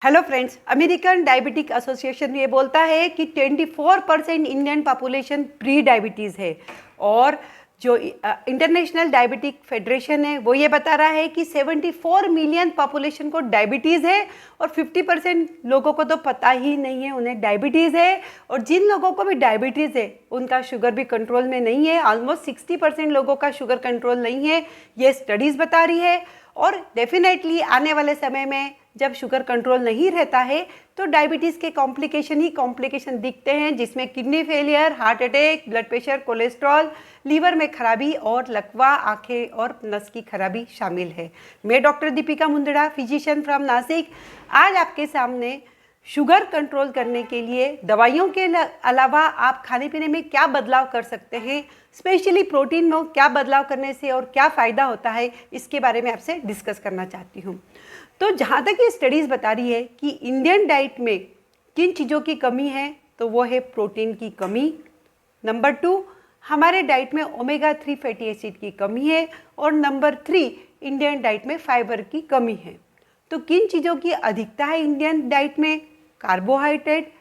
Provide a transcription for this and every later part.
Hello friends, American diabetic association ये बोलता है कि 24% इंडियन पॉपुलेशन प्री डायबिटीज़ है और जो इंटरनेशनल डायबिटिक फेडरेशन है वो ये बता रहा है कि 74 मिलियन पॉपुलेशन को डायबिटीज़ है और 50% लोगों को तो पता ही नहीं है उन्हें डायबिटीज़ है। और जिन लोगों को भी डायबिटीज़ है उनका शुगर भी कंट्रोल में नहीं है। ऑलमोस्ट 60% लोगों का शुगर कंट्रोल नहीं है, ये स्टडीज़ बता रही है। और डेफिनेटली आने वाले समय में जब शुगर कंट्रोल नहीं रहता है तो डायबिटीज़ के कॉम्प्लिकेशन ही कॉम्प्लिकेशन दिखते हैं, जिसमें kidney failure, heart attack, blood pressure, cholesterol, liver में खराबी और लकवा, आंखें और नस की खराबी शामिल है। मैं doctor Deepika Mundada, physician from Nashik, आज आपके सामने शुगर कंट्रोल करने के लिए दवाइयों के अलावा आप खाने पीने में क्या बदलाव कर सकते हैं, स्पेशली प्रोटीन में क्या बदलाव करने से और क्या फ़ायदा होता है, इसके बारे में आपसे डिस्कस करना चाहती हूँ। तो जहाँ तक ये स्टडीज़ बता रही है कि इंडियन डाइट में किन चीज़ों की कमी है, तो वो है प्रोटीन की कमी। नंबर 2, हमारे डाइट में ओमेगा 3 फैटी एसिड की कमी है। और नंबर 3, इंडियन डाइट में फाइबर की कमी है। तो किन चीज़ों की अधिकता है इंडियन डाइट में? कार्बोहाइड्रेट,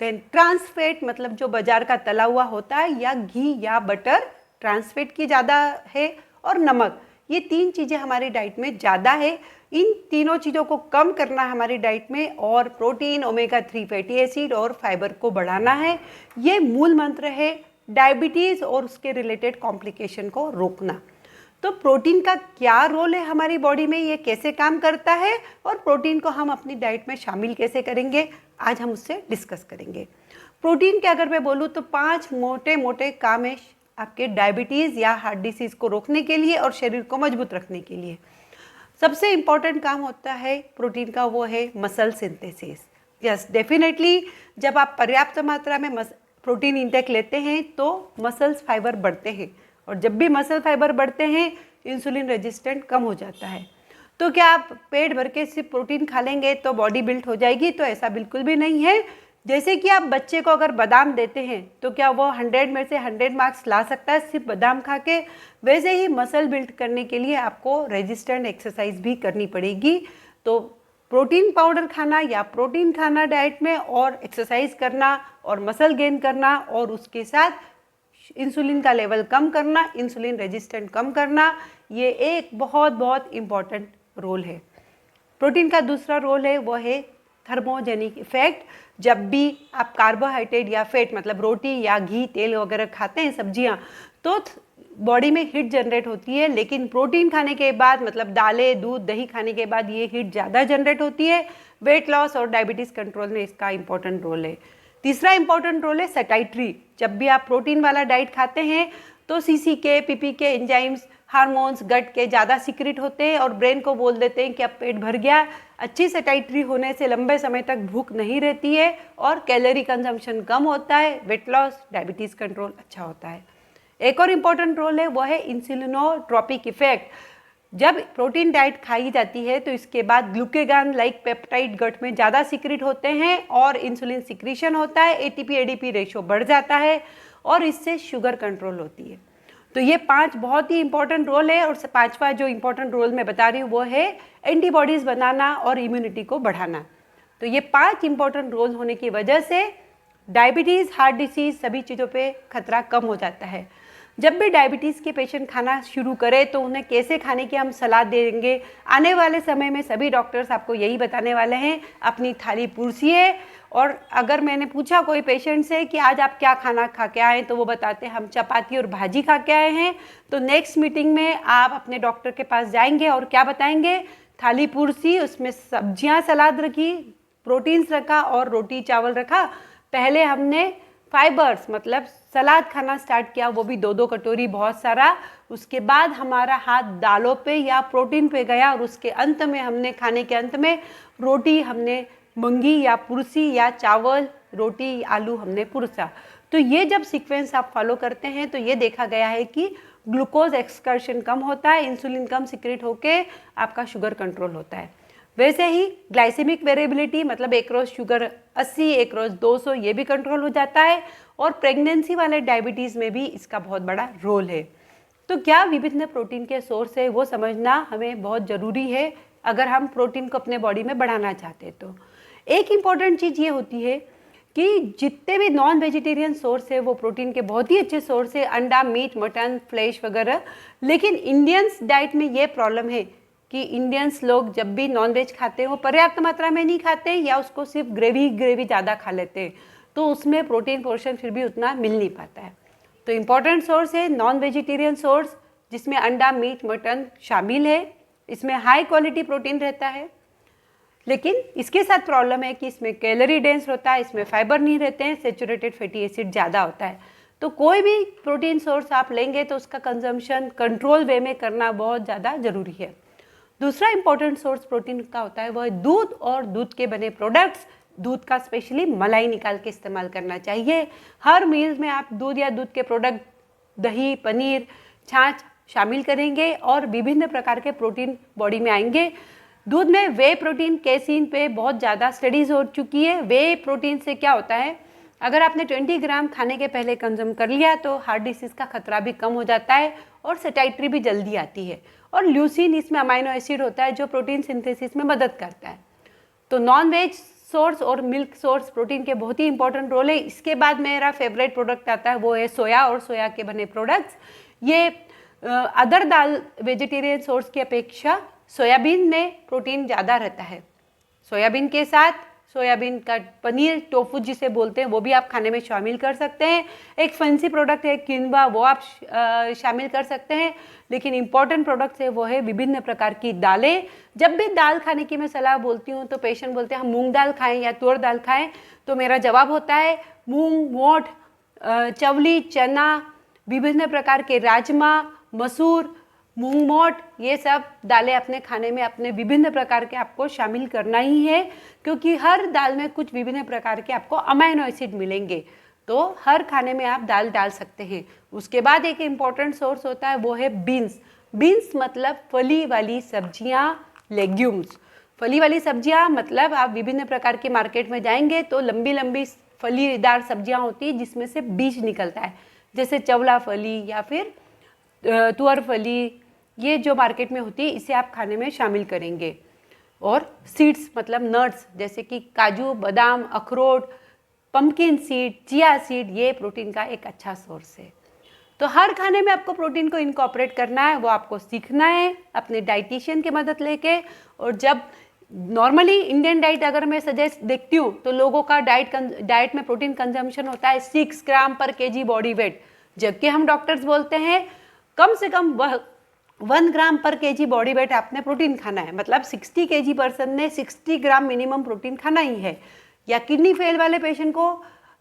देन ट्रांसफैट मतलब जो बाजार का तला हुआ होता है, या घी या बटर, ट्रांसफैट की ज़्यादा है, और नमक। ये 3 चीज़ें हमारी डाइट में ज़्यादा है। इन तीनों चीज़ों को कम करना है हमारी डाइट में, और प्रोटीन, ओमेगा 3 फैटी एसिड और फाइबर को बढ़ाना है। ये मूल मंत्र है डायबिटीज़ और उसके रिलेटेड कॉम्प्लिकेशन को रोकना। तो प्रोटीन का क्या रोल है हमारी बॉडी में, ये कैसे काम करता है, और प्रोटीन को हम अपनी डाइट में शामिल कैसे करेंगे, आज हम उससे डिस्कस करेंगे। प्रोटीन के अगर मैं बोलूँ तो 5 मोटे मोटे काम है आपके डायबिटीज़ या हार्ट डिसीज़ को रोकने के लिए और शरीर को मजबूत रखने के लिए। सबसे इम्पॉर्टेंट काम होता है प्रोटीन का, वो है मसल सिंथेसिस। यस, डेफिनेटली जब आप पर्याप्त मात्रा में प्रोटीन इंटेक लेते हैं तो मसल्स फाइबर बढ़ते हैं, और जब भी मसल फाइबर बढ़ते हैं इंसुलिन रेजिस्टेंट कम हो जाता है। तो क्या आप पेट भर के सिर्फ प्रोटीन खा लेंगे तो बॉडी बिल्ड हो जाएगी? तो ऐसा बिल्कुल भी नहीं है। जैसे कि आप बच्चे को अगर बादाम देते हैं तो क्या वो 100 में से 100 मार्क्स ला सकता है सिर्फ बादाम खा के? वैसे ही मसल बिल्ड करने के लिए आपको रेजिस्टेंट एक्सरसाइज भी करनी पड़ेगी। तो प्रोटीन पाउडर खाना या प्रोटीन खाना डाइट में, और एक्सरसाइज करना और मसल गेन करना, और उसके साथ इंसुलिन का लेवल कम करना, इंसुलिन रेजिस्टेंट कम करना, ये एक बहुत बहुत इम्पॉर्टेंट रोल है। प्रोटीन का दूसरा रोल है वो है थर्मोजेनिक इफेक्ट। जब भी आप कार्बोहाइड्रेट या फैट मतलब रोटी या घी, तेल वगैरह खाते हैं, सब्जियां, तो बॉडी में हीट जनरेट होती है। लेकिन प्रोटीन खाने के बाद मतलब दालें, दूध, दही खाने के बाद ये हीट ज़्यादा जनरेट होती है। वेट लॉस और डायबिटीज़ कंट्रोल में इसका इंपॉर्टेंट रोल है। तीसरा इंपॉर्टेंट रोल है सैटाइट्री। जब भी आप प्रोटीन वाला डाइट खाते हैं तो सीसीके, पीपीके एंजाइम्स, हार्मोन्स गट के ज़्यादा सीक्रेट होते हैं और ब्रेन को बोल देते हैं कि अब पेट भर गया। अच्छी सैटाइट्री होने से लंबे समय तक भूख नहीं रहती है और कैलोरी कंजम्पशन कम होता है, वेट लॉस, डायबिटीज़ कंट्रोल अच्छा होता है। एक और इम्पॉर्टेंट रोल है वो है इंसुलिनोट्रोपिक इफेक्ट। जब प्रोटीन डाइट खाई जाती है तो इसके बाद ग्लूकेगॉन लाइक पेप्टाइड गट में ज़्यादा सीक्रेट होते हैं और इंसुलिन सिक्रीशन होता है, एटीपी एडीपी रेशो बढ़ जाता है और इससे शुगर कंट्रोल होती है। तो ये 5 बहुत ही इंपॉर्टेंट रोल है। और 5वां जो इंपॉर्टेंट रोल मैं बता रही हूँ वो है एंटीबॉडीज़ बनाना और इम्यूनिटी को बढ़ाना। तो ये 5 इंपॉर्टेंट रोल होने की वजह से डायबिटीज़, हार्ट डिसीज़, सभी चीज़ों पे खतरा कम हो जाता है। जब भी डायबिटीज़ के पेशेंट खाना शुरू करें तो उन्हें कैसे खाने की हम सलाह देंगे, आने वाले समय में सभी डॉक्टर्स आपको यही बताने वाले हैं, अपनी थाली पूछिए। और अगर मैंने पूछा कोई पेशेंट से कि आज आप क्या खाना खा के आए, तो वो बताते हैं हम चपाती और भाजी खा के आए हैं। तो नेक्स्ट मीटिंग में आप अपने डॉक्टर के पास जाएंगे और क्या बताएंगे? थाली पूर्सी, उसमें सब्जियां, सलाद रखी, प्रोटीन्स रखा और रोटी चावल रखा। पहले हमने फाइबर्स मतलब सलाद खाना स्टार्ट किया, वो भी 2-2 कटोरी, बहुत सारा। उसके बाद हमारा हाथ दालों पे या प्रोटीन पे गया और उसके अंत में हमने खाने के अंत में रोटी हमने मंगी या पुरसी, या चावल, रोटी, आलू हमने पुरसा। तो ये जब सीक्वेंस आप फॉलो करते हैं तो ये देखा गया है कि ग्लूकोज एक्सकर्शन कम होता है, इंसुलिन कम सिक्रेट होके आपका शुगर कंट्रोल होता है। वैसे ही ग्लाइसेमिक वेरिएबिलिटी मतलब एक रोज़ शुगर 80, एक रोज़ 200, ये भी कंट्रोल हो जाता है। और प्रेगनेंसी वाले डायबिटीज़ में भी इसका बहुत बड़ा रोल है। तो क्या विभिन्न प्रोटीन के सोर्स है वो समझना हमें बहुत ज़रूरी है अगर हम प्रोटीन को अपने बॉडी में बढ़ाना चाहते हैं। तो एक इम्पॉर्टेंट चीज़ ये होती है कि जितने भी नॉन वेजिटेरियन सोर्स है वो प्रोटीन के बहुत ही अच्छे सोर्स है, अंडा, मीट, मटन, फ्लैश वगैरह। लेकिन इंडियंस डाइट में ये प्रॉब्लम है कि इंडियंस लोग जब भी नॉन वेज खाते हैं वो पर्याप्त मात्रा में नहीं खाते या उसको सिर्फ ग्रेवी ज़्यादा खा लेते हैं, तो उसमें प्रोटीन पोर्शन फिर भी उतना मिल नहीं पाता है। तो इम्पॉर्टेंट सोर्स है नॉन वेजिटेरियन सोर्स, जिसमें अंडा, मीट, मटन शामिल है। इसमें हाई क्वालिटी प्रोटीन रहता है, लेकिन इसके साथ प्रॉब्लम है कि इसमें कैलोरी डेंस होता है, इसमें फाइबर नहीं रहते हैं, सेचुरेटेड फैटी एसिड ज़्यादा होता है। तो कोई भी प्रोटीन सोर्स आप लेंगे तो उसका कंजम्पशन कंट्रोल वे में करना बहुत ज़्यादा ज़रूरी है। दूसरा इंपॉर्टेंट सोर्स प्रोटीन का होता है वह है दूध और दूध के बने प्रोडक्ट्स। दूध का स्पेशली मलाई निकाल के इस्तेमाल करना चाहिए। हर मील में आप दूध या दूध के प्रोडक्ट, दही, पनीर, छाछ शामिल करेंगे और विभिन्न प्रकार के प्रोटीन बॉडी में आएंगे। दूध में वे प्रोटीन, कैसीन पे बहुत ज़्यादा स्टडीज़ हो चुकी है। वे प्रोटीन से क्या होता है, अगर आपने 20 ग्राम खाने के पहले कंज्यूम कर लिया तो हार्ट डिसीज़ का खतरा भी कम हो जाता है और सेटाइट्री भी जल्दी आती है। और ल्यूसीन इसमें अमाइनो एसिड होता है जो प्रोटीन सिंथेसिस में मदद करता है। तो नॉन वेज सोर्स और मिल्क सोर्स प्रोटीन के बहुत ही इंपॉर्टेंट रोल है। इसके बाद मेरा फेवरेट प्रोडक्ट आता है वो है सोया और सोया के बने प्रोडक्ट्स। ये अदर दाल वेजिटेरियन सोर्स की अपेक्षा सोयाबीन में प्रोटीन ज़्यादा रहता है। सोयाबीन के साथ सोयाबीन का पनीर, टोफू जिसे बोलते हैं, वो भी आप खाने में शामिल कर सकते हैं। एक फैंसी प्रोडक्ट है किनवा, वो आप शामिल कर सकते हैं। लेकिन इम्पॉर्टेंट प्रोडक्ट्स है वो है विभिन्न प्रकार की दालें। जब भी दाल खाने की मैं सलाह बोलती हूँ तो पेशेंट बोलते हैं हम मूंग दाल खाएं या तुअर दाल खाएं, तो मेरा जवाब होता है मूंग, मोठ, चवली, चना, विभिन्न प्रकार के राजमा, मसूर, मूंग मोठ, ये सब दालें अपने खाने में अपने विभिन्न प्रकार के आपको शामिल करना ही है, क्योंकि हर दाल में कुछ विभिन्न प्रकार के आपको अमाइनो एसिड मिलेंगे। तो हर खाने में आप दाल डाल सकते हैं। उसके बाद एक इम्पॉर्टेंट सोर्स होता है वो है बीन्स। बीन्स मतलब फली वाली सब्जियां, लेग्यूम्स। फली वाली सब्जियां मतलब आप विभिन्न प्रकार की मार्केट में जाएंगे तो लंबी लंबी फलीदार सब्जियां होती है जिसमें से बीज निकलता है, जैसे चवला फली या फिर तुअर फली, ये जो मार्केट में होती है इसे आप खाने में शामिल करेंगे। और सीड्स मतलब नट्स, जैसे कि काजू, बादाम, अखरोट, पम्पकिन सीड, चिया सीड, ये प्रोटीन का एक अच्छा सोर्स है। तो हर खाने में आपको प्रोटीन को इनकॉर्पोरेट करना है, वो आपको सीखना है अपने डाइटिशियन की मदद लेके। और जब नॉर्मली इंडियन डाइट अगर मैं सजेस्ट देखती हूँ तो लोगों का डाइट में प्रोटीन कंजम्पशन होता है 6 ग्राम पर केजी बॉडी वेट, जबकि हम डॉक्टर्स बोलते हैं कम से कम 1 ग्राम पर केजी बॉडी वेट आपने प्रोटीन खाना है। मतलब 60 केजी पर्सन ने 60 ग्राम मिनिमम प्रोटीन खाना ही है। या किडनी फेल वाले पेशेंट को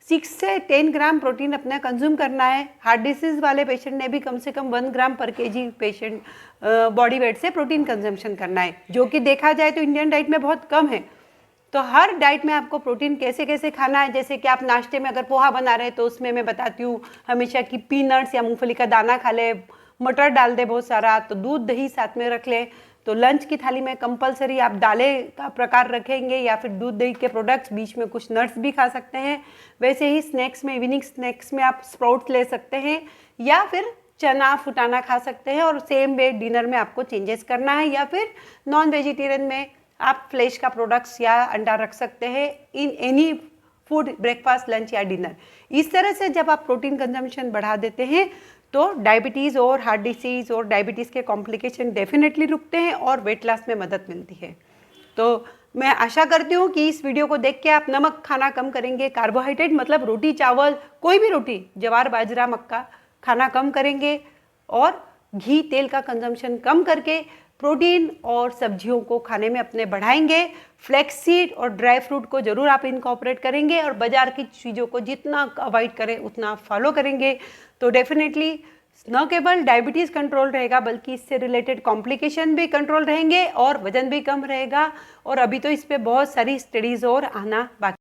6 से 10 ग्राम प्रोटीन अपना कंज्यूम करना है। हार्ट डिसीज़ वाले पेशेंट ने भी कम से कम 1 ग्राम पर केजी पेशेंट बॉडी वेट से प्रोटीन कंजम्पशन करना है, जो कि देखा जाए तो इंडियन डाइट में बहुत कम है। तो हर डाइट में आपको प्रोटीन कैसे कैसे खाना है, जैसे कि आप नाश्ते में अगर पोहा बना रहे हैं तो उसमें मैं बताती हूँ हमेशा कि पीनट्स या मूंगफली का दाना खा ले, मटर डाल दे बहुत सारा, तो दूध दही साथ में रख ले। तो लंच की थाली में कंपलसरी आप दालें का प्रकार रखेंगे या फिर दूध दही के प्रोडक्ट्स, बीच में कुछ नट्स भी खा सकते हैं। वैसे ही स्नैक्स में, इवनिंग स्नैक्स में आप स्प्राउट्स ले सकते हैं या फिर चना फुटाना खा सकते हैं। और सेम वे डिनर में आपको चेंजेस करना है, या फिर नॉन वेजिटेरियन में आप फ्लैश का प्रोडक्ट्स या अंडा रख सकते हैं in any food, breakfast, lunch या डिनर। इस तरह से जब आप प्रोटीन कंजम्पशन बढ़ा देते हैं तो डायबिटीज़ और हार्ट डिसीज़ और डायबिटीज़ के कॉम्प्लिकेशन डेफिनेटली रुकते हैं और वेट लॉस में मदद मिलती है। तो मैं आशा करती हूँ कि इस वीडियो को देख के आप नमक खाना कम करेंगे, कार्बोहाइड्रेट मतलब रोटी चावल, कोई भी रोटी, ज्वार बाजरा मक्का खाना कम करेंगे और घी तेल का कंजम्पशन कम करके प्रोटीन और सब्जियों को खाने में अपने बढ़ाएंगे। फ्लैक्स सीड और ड्राई फ्रूट को ज़रूर आप इनकॉर्पोरेट करेंगे और बाज़ार की चीज़ों को जितना अवॉइड करें उतना फॉलो करेंगे तो डेफिनेटली न केवल डायबिटीज़ कंट्रोल रहेगा बल्कि इससे रिलेटेड कॉम्प्लिकेशन भी कंट्रोल रहेंगे और वज़न भी कम रहेगा। और अभी तो इस पर बहुत सारी स्टडीज़ और आना बाकी